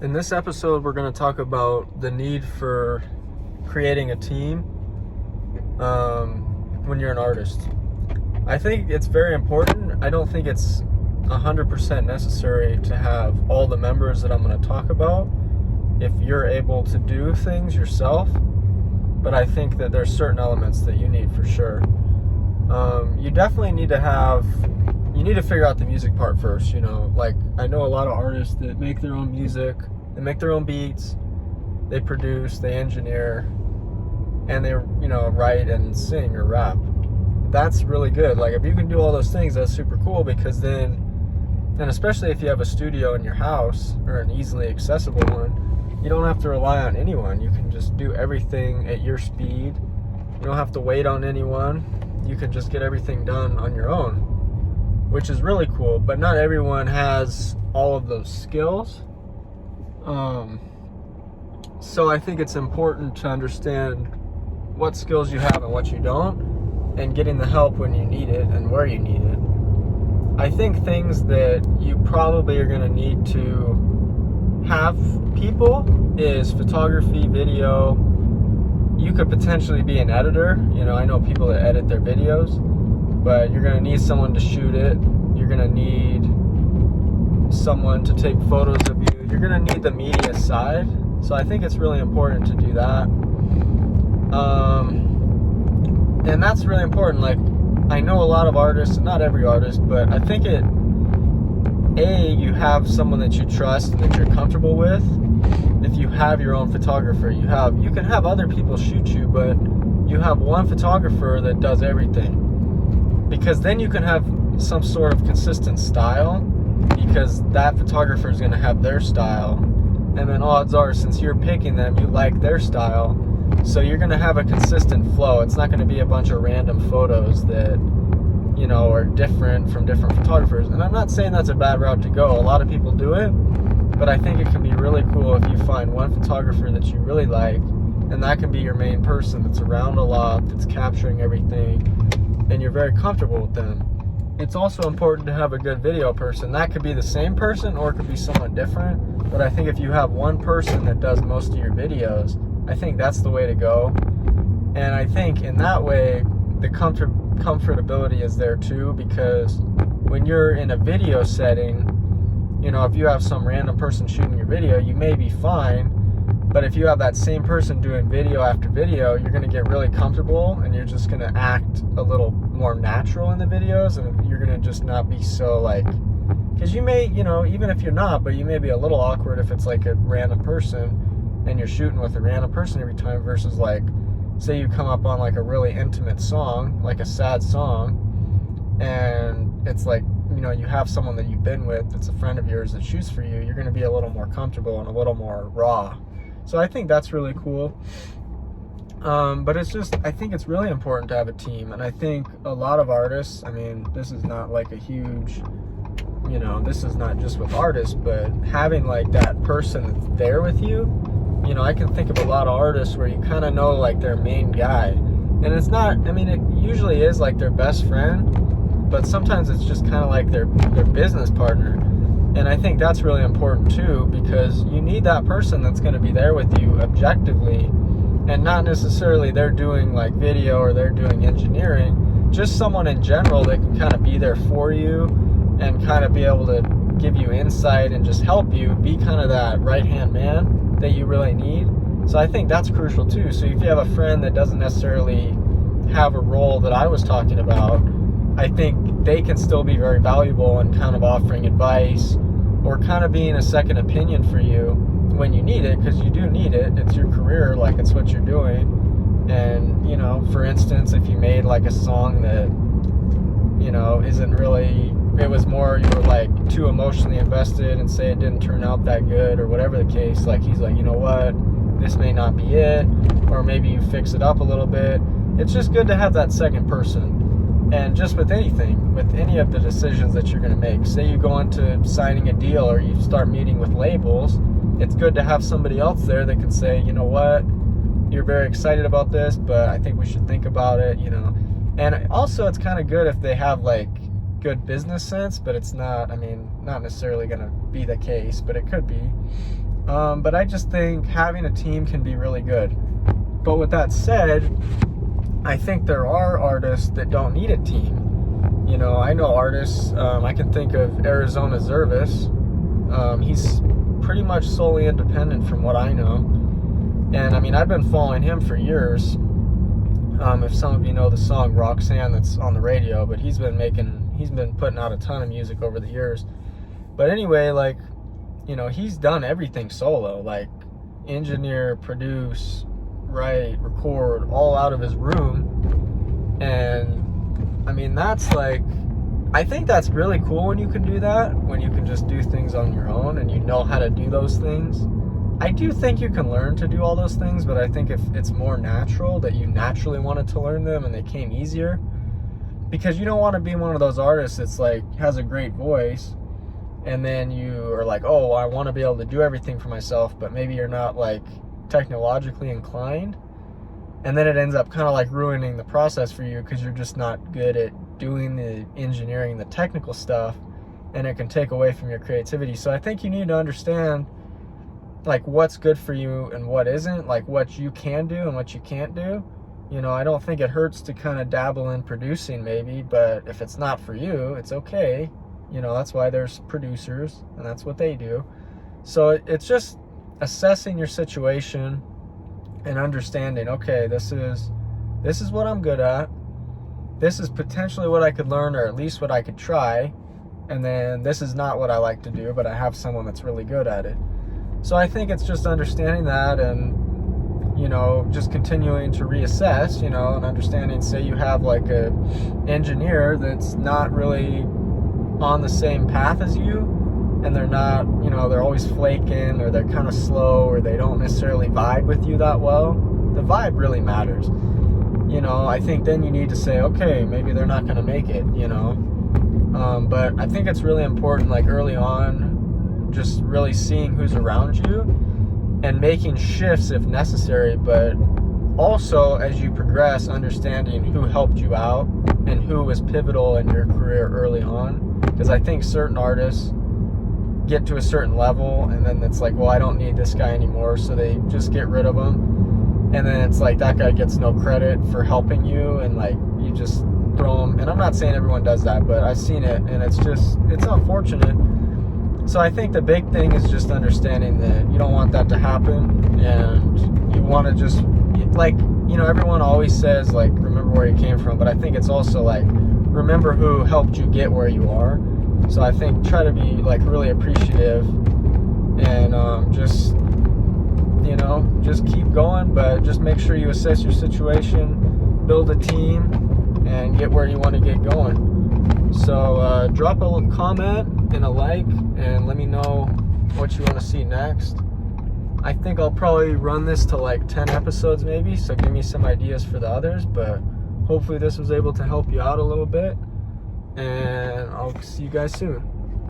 In this episode, we're going to talk about the need for creating a team when you're an artist. I think it's very important. I don't think it's 100% necessary to have all the members that I'm going to talk about if you're able to do things yourself, but I think that there's certain elements that you need for sure. You definitely need to figure out the music part first, like I know a lot of artists that make their own music, they make their own beats, they produce, they engineer, and they, write and sing or rap. That's really good. Like if you can do all those things, that's super cool, because then, and especially if you have a studio in your house or an easily accessible one, you don't have to rely on anyone. You can just do everything at your speed. You don't have to wait on anyone. You can just get everything done on your own, which is really cool. But not everyone has all of those skills. So I think it's important to understand what skills you have and what you don't, and getting the help when you need it and where you need it. I think things that you probably are going to need to have people is photography, video. You could potentially be an editor. I know people that edit their videos, but you're going to need someone to shoot it. You're going to need someone to take photos of you. You're going to need the media side. So I think it's really important to do that. And that's really important. Like, I know a lot of artists, not every artist, but I think you have someone that you trust and that you're comfortable with. If you have your own photographer, you can have other people shoot you, but you have one photographer that does everything, because then you can have some sort of consistent style, because that photographer is going to have their style, and then odds are, since you're picking them, you like their style, so you're going to have a consistent flow. It's not going to be a bunch of random photos that are different from different photographers. And I'm not saying that's a bad route to go. A lot of people do it, but I think it can be really cool if you find one photographer that you really like, and that can be your main person that's around a lot, that's capturing everything, and you're very comfortable with them. It's also important to have a good video person. That could be the same person or it could be someone different, but I think if you have one person that does most of your videos, I think that's the way to go. And I think in that way, the comfortability is there too, because when you're in a video setting, if you have some random person shooting your video, you may be fine, but if you have that same person doing video after video, you're going to get really comfortable, and you're just going to act a little more natural in the videos, and you're going to just not be so because you may, even if you're not, but you may be a little awkward if it's like a random person and you're shooting with a random person every time, versus say you come up on a really intimate song, like a sad song, and it's you have someone that you've been with that's a friend of yours that shoots for you, you're going to be a little more comfortable and a little more raw. So I think that's really cool. But I think it's really important to have a team. And I think a lot of artists, this is not a huge, this is not just with artists, but having that person that's there with you, I can think of a lot of artists where you kind of know their main guy. And it's not, it usually is their best friend, but sometimes it's just kind of their business partner. And I think that's really important too, because you need that person that's going to be there with you objectively, and not necessarily they're doing video or they're doing engineering, just someone in general that can kind of be there for you and kind of be able to give you insight and just help you be kind of that right-hand man that you really need. So I think that's crucial too. So if you have a friend that doesn't necessarily have a role that I was talking about, I think they can still be very valuable in kind of offering advice or kind of being a second opinion for you when you need it, because you do need it. It's your career, it's what you're doing. And, for instance, if you made a song that, isn't really, it was more, you were too emotionally invested and say it didn't turn out that good or whatever the case, he's you know what, this may not be it, or maybe you fix it up a little bit. It's just good to have that second person. And just with anything, with any of the decisions that you're going to make, say you go into signing a deal or you start meeting with labels, it's good to have somebody else there that can say, you know what, you're very excited about this, but I think we should think about it, And also it's kind of good if they have good business sense, but it's not, not necessarily going to be the case, but it could be. But I just think having a team can be really good. But with that said, I think there are artists that don't need a team. You know, I know artists, I can think of Arizona Zervis. He's pretty much solely independent from what I know. And I mean, I've been following him for years. If some of you know the song Roxanne that's on the radio, but he's been putting out a ton of music over the years. But anyway, like, you know, he's done everything solo, like engineer, produce, write, record, all out of his room. And I mean, that's like, I think that's really cool when you can do that, when you can just do things on your own and you know how to do those things. I do think you can learn to do all those things, but I think if it's more natural, that you naturally wanted to learn them and they came easier, because you don't want to be one of those artists that's like has a great voice and then you are like, oh, I want to be able to do everything for myself, but maybe you're not like technologically inclined, and then it ends up kind of like ruining the process for you because you're just not good at doing the engineering, the technical stuff, and it can take away from your creativity. So I think you need to understand like what's good for you and what isn't, like what you can do and what you can't do. You know, I don't think it hurts to kind of dabble in producing maybe, but if it's not for you, it's okay. You know, that's why there's producers and that's what they do. So it's just assessing your situation and understanding, okay, this is what I'm good at. This is potentially what I could learn, or at least what I could try. And then this is not what I like to do, but I have someone that's really good at it. So I think it's just understanding that and, you know, just continuing to reassess, you know, and understanding, say you have like a engineer that's not really on the same path as you, and they're not, you know, they're always flaking, or they're kind of slow, or they don't necessarily vibe with you that well. The vibe really matters. You know, I think then you need to say, okay, maybe they're not going to make it, you know. But I think it's really important, like early on, just really seeing who's around you and making shifts if necessary, but also as you progress, understanding who helped you out and who was pivotal in your career early on. Because I think certain artists get to a certain level and then it's like, well, I don't need this guy anymore, so they just get rid of him, and then it's like that guy gets no credit for helping you, and like you just throw him. And I'm not saying everyone does that, but I've seen it, and it's unfortunate. So I think the big thing is just understanding that you don't want that to happen, and you want to just, like, you know, everyone always says like remember where you came from, but I think it's also like remember who helped you get where you are. So I think try to be like really appreciative and just, you know, just keep going, but just make sure you assess your situation, build a team, and get where you want to get going. So drop a comment and a like and let me know what you want to see next. I think I'll probably run this to like 10 episodes maybe, so give me some ideas for the others, but hopefully this was able to help you out a little bit, and I'll see you guys soon.